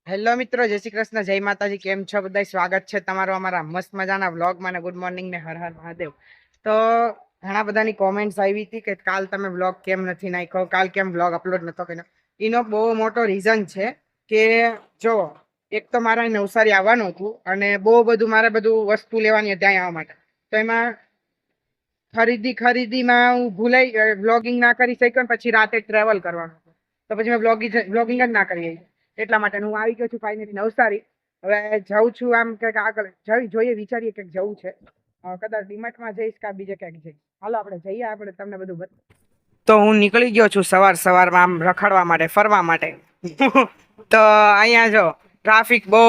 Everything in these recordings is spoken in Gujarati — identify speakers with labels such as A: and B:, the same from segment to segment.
A: હેલો મિત્રો, જય શ્રી કૃષ્ણ, જય માતાજી. કેમ છો બધા? સ્વાગત છે તમારું અમારા મસ્ત મજાના વ્લોગમાં ને ગુડ મોર્નિંગ ને હર હર મહાદેવ. તો ઘણા બધાની કોમેન્ટ્સ આવી હતી કે કાલ તમે વ્લોગ કેમ નથી નાખ્યો, કાલ કેમ વ્લોગ અપલોડ નતો કર્યો. એનો બહુ મોટો રીઝન છે કે જો એક તો મારે નવસારી આવવાનું હતું અને બહુ બધું મારે બધું વસ્તુ લેવાની હતી ત્યાં આવવા માટે. તો એમાં ખરીદીમાં હું ભૂલાઈ વ્લોગિંગ ના કરી શક્યો. પછી રાતે ટ્રેવલ કરવાનું હતું તો પછી મેં વ્લોગિંગ જ ના કરી. એટલા માટે હું આવી ગયો છું ફાઇનલી નવસારી. હવે જાઉં છું આમ કંઈક આગળ જોઈએ, વિચારીએ કંઈક જવું છે. કદાચ ડીમાર્ટમાં જઈશ કે બીજે ક્યાંક જઈશ. હાલો આપણે જઈએ, આપણે તમને બધું તો હું નીકળી ગયો છું સવારમાં આમ રખડવા માટે, ફરવા માટે. તો અહીંયા જો ટ્રાફિક બહુ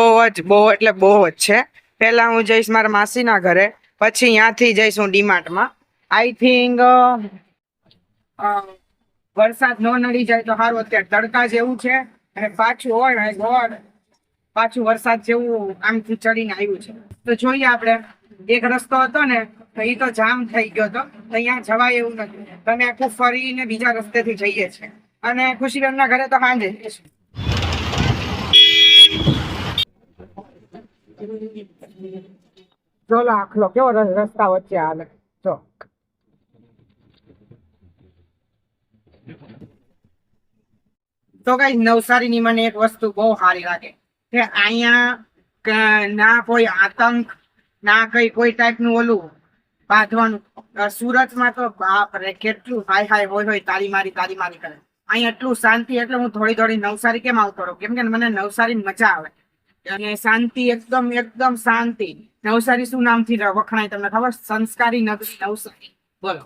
A: એટલે બહુ જ છે. પહેલા હું જઈશ મારા માસીના ઘરે, પછી ત્યાંથી જઈશ હું ડીમાર્ટમાં. આઈ થિંક વરસાદ ન નડી જાય તો સારું. અત્યારે તડકા જેવું છે અને પાછું હોય ગોળ પાછું વરસાદ જેવું આમથી ચડીને આવ્યું છે. તો જોઈએ આપણે. એક રસ્તો હતો ને તો એ તો જામ થઈ ગયો હતો, તો અહીંયા જવાય એવું નથી. તમે આખું ફરીને બીજા રસ્તેથી જઈએ છે. અને ખુશીબેનના ઘરે તો સાંજે જો આખલો કેવો રસ્તા વચ્ચે હાલે. જો તો કઈ નવસારીની મને એક વસ્તુ બહુ સારી લાગે કે અહીંયા ના કોઈ આતંક, ના કોઈ ટાઈપનું ઓલું બાંધવાનું. સુરતમાં તો બાપ રે કેટલું હાય હાય હોય તારી મારી કરે. અહીંયા એટલું શાંતિ. એટલે હું થોડી નવસારી કેમ આવતો રહું, કેમ કે મને નવસારી મજા આવે અને શાંતિ, એકદમ શાંતિ. નવસારી શું નામથી વખણાય તમને ખબર? સંસ્કારી નગરી નવસારી. બોલો,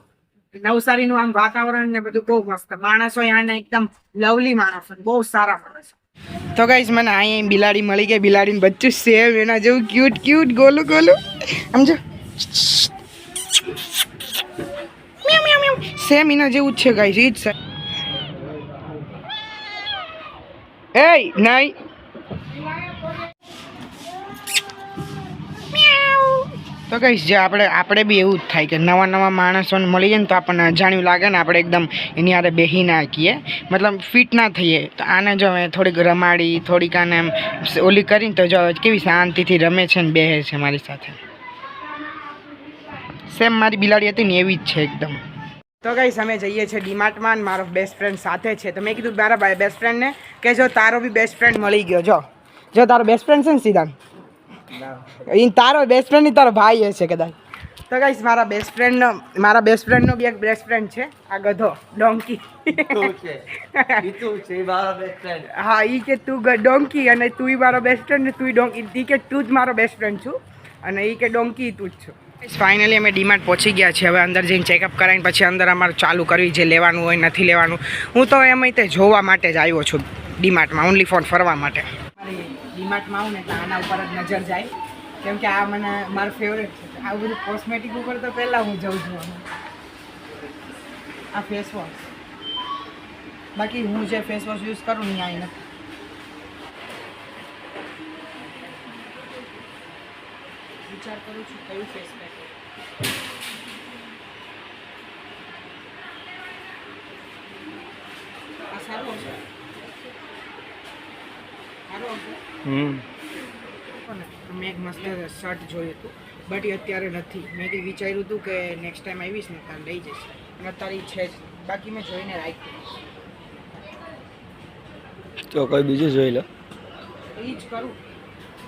A: નવસારીનું આમ વાતાવરણ ને બધું બહુ મસ્ત. માણસો અહીંયા એકદમ લવલી માણસો, બહુ સારા માણસો. તો ગાઈસ મને અહીંયા બિલાડી મળી ગઈ. બિલાડીનું બચ્ચું સેમ એના જેવું ક્યુટ ગોલું સમજો. સેમ એના જેવું જ છે ગાઈસ. ઈ જ છે. એય નહીં. તો કહીશ જે આપણે બી એવું જ થાય કે નવા માણસોને મળી જાય ને તો આપણને અજાણ્યું લાગે ને આપણે એકદમ એની હારે બેસી નાખીએ, મતલબ ફિટ ના થઈએ. તો આને જો થોડીક રમાડી, થોડીક આને એમ ઓલી કરીને તો જો કેવી શાંતિથી રમે છે ને બેસે છે મારી સાથે. સેમ મારી બિલાડી હતી ને એવી જ છે એકદમ. તો ગાઈસ અમે જઈએ છીએ ડીમાર્ટમાં. મારો બેસ્ટ ફ્રેન્ડ સાથે છે. તો મેં કીધું મારા બેસ્ટ ફ્રેન્ડને કે જો તારો બી બેસ્ટ ફ્રેન્ડ મળી ગયો. જો તારો બેસ્ટ ફ્રેન્ડ છે ને સિદ્ધાંત, તારો બેસ્ટ ફ્રેન્ડ નહીં, તારો ભાઈ હશે કદાચ. તો ગાઈસ મારા બેસ્ટ ફ્રેન્ડનો બી એક બેસ્ટ ફ્રેન્ડ છે, આ ગધો ડોંકી. હા, ઈ કે તું ડોંકી અને તું મારો બેસ્ટ ફ્રેન્ડ ને તું ડોંકી. ઈ કે તું જ મારો બેસ્ટ ફ્રેન્ડ છું અને ઈ કે ડોંકી તું જ છું. ફાઇનલી અમે ડીમાર્ટ પહોંચી ગયા છીએ. હવે અંદર જઈને ચેકઅપ કરાવીને પછી અંદર અમારે ચાલુ કરવી, જે લેવાનું હોય નથી લેવાનું. હું તો એમ તે જોવા માટે જ આવ્યો છું ડીમાર્ટમાં, ઓનલી ફોર ફરવા માટે. ડીમાર્ટમાં આવું ને એટલે આના ઉપર જ નજર જાય, કેમ કે આ મને મારું ફેવરેટ છે. આવું બધું કોસ્મેટિક ઉપર તો પહેલાં હું જઉં છું. આ ફેસ વોશ, બાકી હું જે ફેસ વોશ યુઝ કરું ને અહીં નથી. વિચાર કરું છું કયું ફેસ પેક. આ સારું હશે, મેં એક મસ્ત શર્ટ જોયું હતું બટ એ અત્યારે નથી. મેં કંઈ વિચાર્યું હતું કે નેક્સ્ટ ટાઈમ આવીશ ને ત્યારે લઈ જઈશ, અને અત્યારે છે જ. બાકી મેં જોઈને રાખ્યું.
B: તો કોઈ બીજું જોઈ લો.
A: એ જ કરું.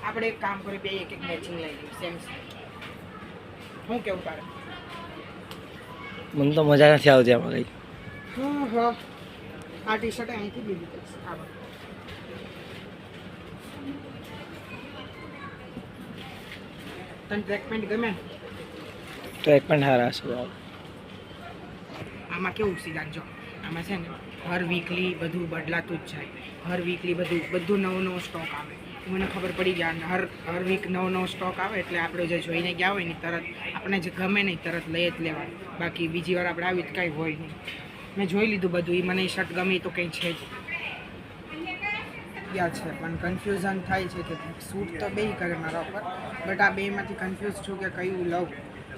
A: આપણે એક કામ કરીએ, બે એક મેચિંગ લઈ લઈએ સેમ. હું કેવું તારે?
B: મને તો મજા નથી આવતી આમાં કઈ.
A: હા, આ ટી શર્ટ અહીંથી લીધી છે. તને ટ્રેક પેન્ટ ગમે?
B: ટ્રેક પેન્ટ સારા છે.
A: આમાં કેવું સિદ્ધાંત જો, આમાં છે ને હર વીકલી બધું બદલાતું જ જાય. હર વીકલી બધું નવો સ્ટોક આવે. મને ખબર પડી ગયા, હર વીક નવો સ્ટોક આવે એટલે આપણે જે જોઈને ગયા હોય ને તરત આપણે જે ગમે નહીં તરત લઈ જ લેવાનું. બાકી બીજી વાર આપણે આવી જ કાંઈ હોય નહીં. મેં જોઈ લીધું બધું. એ મને શર્ટ ગમે તો કંઈ છે જ યાદ છે, પણ કન્ફ્યુઝન થાય છે કે સૂટ તો બે કરે મારા ઉપર, બટ આ બેમાંથી કન્ફ્યુઝ છું કે કયું લઉં.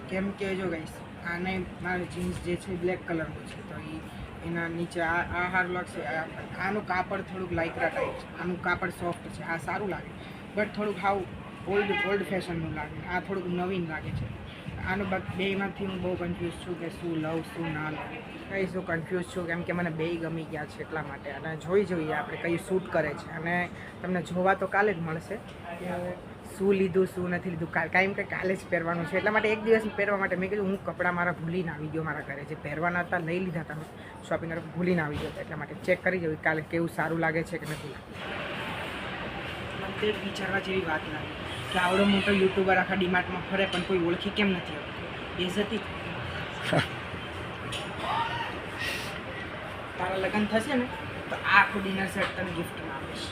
A: કેમ કે જો ગાઈસ, આને મારો જીન્સ જે છે બ્લેક કલરનો છે, તો એ એના નીચે આ સારું લાગશે. આનું કાપડ થોડુંક લાઇક્રા ટાઈપ છે, આનું કાપડ સોફ્ટ છે, આ સારું લાગે. બટ થોડુંક હાવ ઓલ્ડ ફેશનનું લાગે, આ થોડુંક નવીન લાગે છે. આનું બેમાંથી હું બહુ કન્ફ્યુઝ છું કે શું લઉં શું ના લઉં. કંઈ શું કન્ફ્યુઝ છું કેમ કે મને બેય ગમી ગયા છે એટલા માટે. અને જોઈએ આપણે કઈ શૂટ કરે છે. અને તમને જોવા તો કાલે જ મળશે કે શું લીધું શું નથી લીધું. કાંઈ કે કાલે જ પહેરવાનું છે એટલા માટે એક દિવસ પહેરવા માટે મેં કીધું હું કપડાં મારા ભૂલીને આવી ગયો મારા ઘરે જે પહેરવાના હતા લઈ લીધા તમે શોપિંગ કરવા ભૂલીને આવી ગયો એટલા માટે ચેક કરી જોયું કાલે કેવું સારું લાગે છે કે નથી લાગતું. તે વિચારવા જેવી વાત લાગી કે આવડો મોટો યુટ્યુબર આખા ડીમાર્ટમાં ફરે પણ કોઈ ઓળખી કેમ નથી આવતું. બેઇજ્જતી તારા લગ્ન થશે ને તો આખું ડિનર સેટ તને ગિફ્ટમાં આપીશ.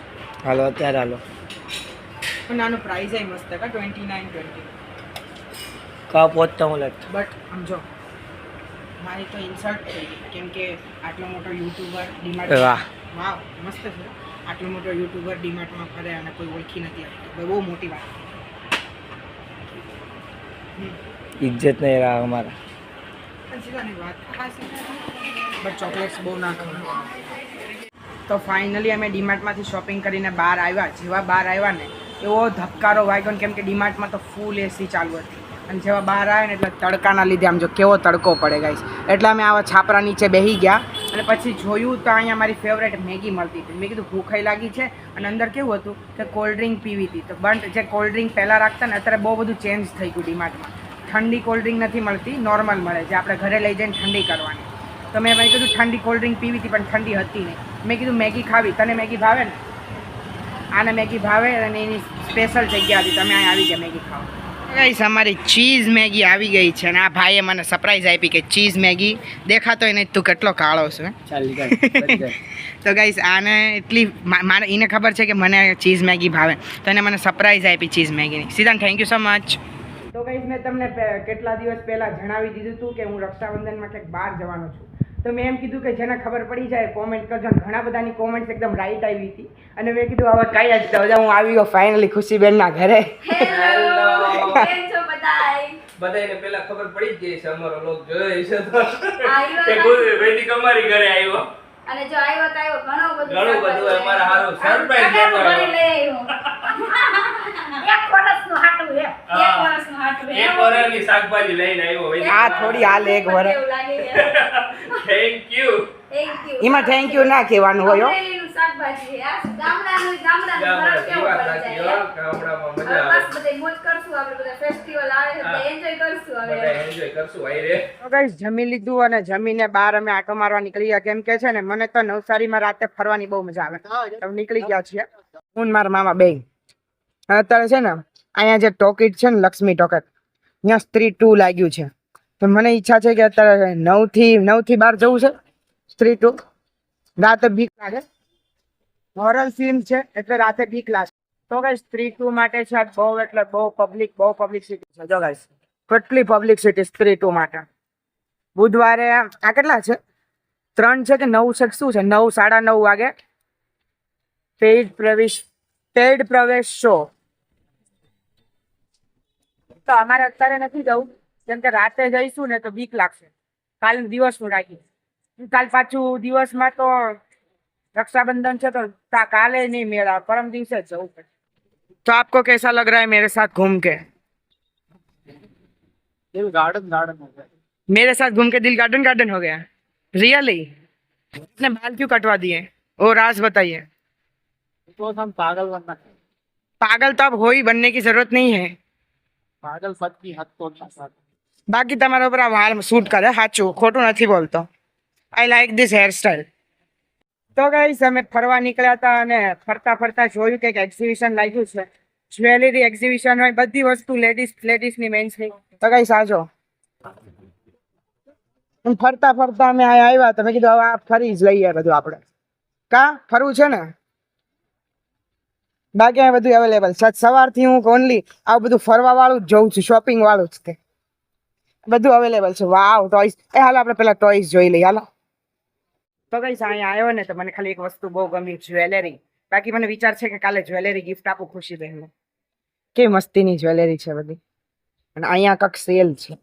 B: હાલો અત્યારે હાલો.
A: પણ આનો પ્રાઇઝ એ મસ્ત કા 29.20.
B: કા પહોંચતા હું લાગ
A: બટ સમજો મારી તો ઇન્સલ્ટ થઈ ગઈ કેમ કે આટલો મોટો યુટ્યુબર ડીમાર્ટ
B: વાહ
A: વાવ મસ્ત છે. આટલો મોટો યુટ્યુબર ડીમાર્ટમાં ફરે અને કોઈ ઓળખી નથી આવતું બહુ મોટી વાત.
B: ઇજ્જત નહીં રહ્યા અમારા.
A: બટ ચોકલેટ્સ બહુ ના ખાવ. તો ફાઇનલી અમે ડીમાર્ટમાંથી શોપિંગ કરીને બહાર આવ્યા. જેવા બહાર આવ્યા ને એવો ધબકારો વાગ્યો કેમ કે ડીમાર્ટમાં તો ફૂલ એસી ચાલુ હતી. અને જેવા બહાર આવ્યા ને એટલે તડકાના લીધે આમ જો કેવો તડકો પડે ગાઈસ. એટલે અમે આવા છાપરા નીચે બેસી ગયા અને પછી જોયું તો અહીંયા મારી ફેવરેટ મેગી મળતી હતી. મેં કીધું ભૂખાઈ લાગી છે અને અંદર કેવું હતું કે કોલ્ડ ડ્રિંક પીવી હતી. તો બંધ જે કોલ્ડ ડ્રિંક પહેલાં રાખતા ને અત્યારે બહુ બધું ચેન્જ થઈ ગયું ડીમાર્ટમાં. ઠંડી કોલ્ડ ડ્રિંક નથી મળતી, નોર્મલ મળે જે આપણે ઘરે લઈ જઈને ઠંડી કરવાની. તો મેં ભાઈ કીધું ઠંડી કોલ્ડ ડ્રિંક પીવી હતી પણ ઠંડી હતી નહીં. મેં કીધું મેગી ખાવી. તને મેગી ભાવે ને? આને મેગી ભાવે અને એની સ્પેશિયલ જગ્યા હતી. તમે અહીં આવી ગયા મેગી ખાવા. ગાઈસ અમારી ચીઝ મેગી આવી ગઈ છે અને આ ભાઈએ મને સરપ્રાઈઝ આપી કે ચીઝ મેગી દેખાતોય નહીં તું કેટલો કાળો છે.
B: ચાલ
A: તો ગાઈસ આને એટલી મારે એને ખબર છે કે મને ચીઝ મેગી ભાવે તો એને મને સરપ્રાઈઝ આપી ચીઝ મેગીની. સિદ્ધાંત થેન્ક યુ સો મચ. તો ગાઈસ મેં તમને કેટલા દિવસ પહેલાં જણાવી દીધું હતું કે હું રક્ષાબંધનમાં ક્યાંક બહાર જવાનો છું. તો મેં એમ કીધું કે જેને ખબર પડી જાય કોમેન્ટ કરજો. ઘણા બધાની કોમેન્ટ્સ એકદમ રાઈટ આવી હતી અને મેં કીધું હવે કઈ જ તો હું આવી ગયો ફાઇનલી ખુશીબેનના ઘરે.
C: બધાને પેલા ખબર પડી જ ગઈ છે અમારો લોક જોયો છે તો કે કોઈ વૈદિક અમારી ઘરે આવ્યો
D: અને જો આવ્યો તો આવ્યો
C: ઘણું બધું અમારા હારું સરપ્રાઈઝ
D: લઈ
C: આવ્યો.
D: આવ્યો એક વર્ષનું હાટું હે એક વર્ષનું હાટું હે
C: એક વરાની શાકભાજી લઈને આવ્યો વૈદિક.
A: આ થોડી હાલ એક વરસ.
C: Thank you.
A: એમાં થેન્ક યુ ના કહેવાનું હોય હો.
D: શાકભાજી હે આ ગામડાનું ફરક કેવો પડી જાય
C: ગામડામાં મજા
D: બસ
C: આવે.
D: બધે મોજ કરશું આપણે બધા ફેસ્ટિવલ આવે છે બધા એન્જોય કરશું હવે
C: બધા એન્જોય કરશું આઈ રે.
A: તો ગાઈસ જમી લીધું અને જમીને બહાર અમે આટો મારવા નીકળી ગયા. કેમ કે છે ને મને તો નવસારીમાં રાતે ફરવાની બહુ મજા આવે. તો નીકળી ગયા છીએ હું ને મારા મામા બે. અત્યારે છે ને અહીંયા જે ટોકીટ છે ને લક્ષ્મી ટોકીટ ત્યાં સ્ત્રી 2 લાગ્યું છે. તો મને ઈચ્છા છે કે અત્યારે 9 થી 12 જવું છે સ્ત્રી 2. રાતે બીક લાગે, હોરર ફિલ્મ છે એટલે રાતે બીક લાગે. તો ગાઈસ સ્ત્રી 2 માટે છે આ બહુ એટલે બહુ પબ્લિસિટી છે. જો ગાઈસ કેટલી પબ્લિસિટી સ્ત્રી 2 માટે. બુધવારે આ કેટલા છે 3 છે કે 9 છે શું છે 9 9:30 વાગે પેઇડ પ્રવેશ શો. તો અમારે અત્યારે નથી જવું કેમ કે રાતે જઈશું ને તો બીક લાગશે. કાલ દિવસનું રાખીશ. કાલ પાછું દિવસમાં તો रक्षाबंधन છે तो काले नहीं मेरा परम દિવસે જ જવું પડે. तो आपको कैसा लग रहा है मेरे साथ घूम के?
B: दिल गार्डन हो गया.
A: मेरे साथ घूम के दिल गार्डन हो गया. रियली? अपने बाल क्यों कटवा दिए? वो राज बताइए.
B: तो हम पागल बनना है.
A: पागल तो अब हो ही बनने की जरूरत नहीं है.
B: पागल पद की हद तो था.
A: बाकी તમારા ઉપર આ વાળ શૂટ કરે સાચું ખોટું નથી બોલતો. I like this hairstyle. તો ગાઈસ અમે ફરવા નીકળ્યા હતા અને ફરતા જોયું કે એક્ઝિબિશન લાગ્યું છે. જ્વેલરી એક્ઝિબિશન હોય બધી વસ્તુ લેડીઝની મેન્સની. તો ગાઈસ આજો ફરતા અમે અહીંયા આવ્યા તો મેં કીધું હવે આ ફરી જ લઈએ બધું આપણે. કા ફરવું છે ને? બાકી આ બધું અવેલેબલ છે. સવારથી હું ઓનલી આ બધું ફરવા વાળું જ જોઉં છું, શોપિંગ વાળું જ તે બધું અવેલેબલ છે. વાવ ટોયસ. હાલો આપણે પેલા ટોયસ જોઈ લઈએ હાલો. તો ગાઈસ અહીંયા આવ્યો ને તો મને ખાલી એક વસ્તુ બહુ ગમી, જ્વેલરી. બાકી મને વિચાર છે કે કાલે જ્વેલરી ગિફ્ટ આપું ખુશીબેનને. કેવી મસ્તીની જ્વેલરી છે બધી. અને અહીંયા કંઈક સેલ છે.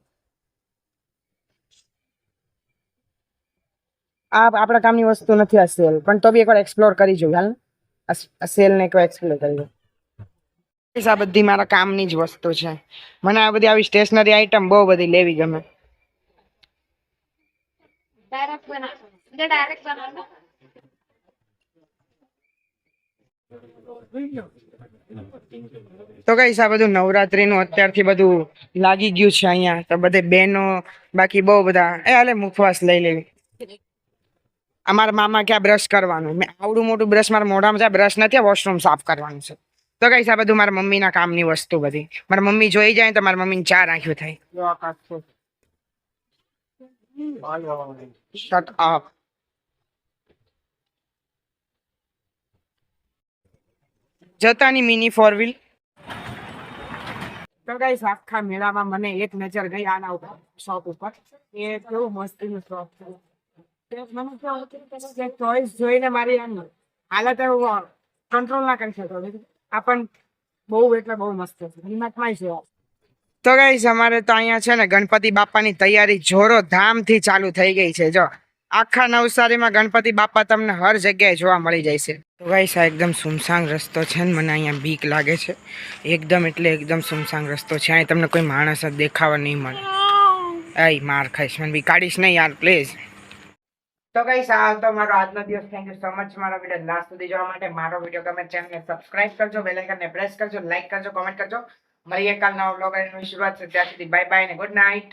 A: આ આપણા કામની વસ્તુ નથી આ સેલ, પણ તો બી એકવાર એક્સપ્લોર કરી જોઉં હાલ. આ સેલ ને એકવાર એક્સપ્લોર કરી જોઉં. આ બધી મારા કામની જ વસ્તુ છે. મને આ બધી આવી સ્ટેશનરી આઈટમ બહુ બધી લેવી ગમે.
D: ડાયરેક્ટ બનાવો.
A: તો કઈ આ બધું નવરાત્રીનું અત્યારથી બધું લાગી ગયું છે અહીંયા. તો બધે બહેનો બાકી બહુ બધા હાલે મુખવાસ લઈ લેવી. અમારા મામા ક્યાં બ્રશ કરવાનું, મેં આવડું મોટું બ્રશ મારા મોઢામાં છે, બ્રશ નથી, વોશરૂમ સાફ કરવાનું છે. તો કઈ આ બધું મારા મમ્મીના કામની વસ્તુ બધી. મારા મમ્મી જોઈ જાય તો મારા મમ્મીને ચાર આંખ્યો થાય. Shut up. જતાની મિની 4 વ્હીલ. તો ગાઈસ આખા મેળામાં મને એક નજર ગઈ આના ઉપર, શોપ ઉપર. એ કેવું મસ્તીનું શોપ છે. મને ચોઈસ જોઈને મારી હાલત કંટ્રોલ ના કરી શકતો. આ પણ બહુ એટલે બહુ મસ્ત છે. હિંમતમાં છે. તો ગાઈસ અમારે તો અહીંયા છે ને ગણપતિ બાપાની તૈયારી જોરો ધામથી ચાલુ થઈ ગઈ છે. જો આખા નવસારીમાં ગણપતિ બાપા તમને હર જગ્યાએ જોવા મળી જાય છે. તો ગાઈસ આ એકદમ સુમસાન રસ્તો છે ને મને અહીંયા બીક લાગે છે. એકદમ એટલે એકદમ સુમસાન રસ્તો છે. અહીં તમને કોઈ માણસ જ દેખાવા નહીં મળે. આઈ માર ખાઈશ, મને બી કાઢીશ નહીં યાર પ્લીઝ. તો ગાઈસ આ તો મારો આજનો દિવસ. થેન્ક યુ સો મચ મારો વિડીયો લાસ્ટ સુધી જોવા માટે. મારો વિડીયો ગમે ચેનલને સબસ્ક્રાઇબ કરજો, બેલ આઇકનને પ્રેસ કરજો, લાઈક કરજો, કોમેન્ટ કરજો. મળીએ કાલ નવા વ્લોગ ની શરૂઆત છે. ત્યાં સુધી બાય બાય અને ગુડ નાઇટ.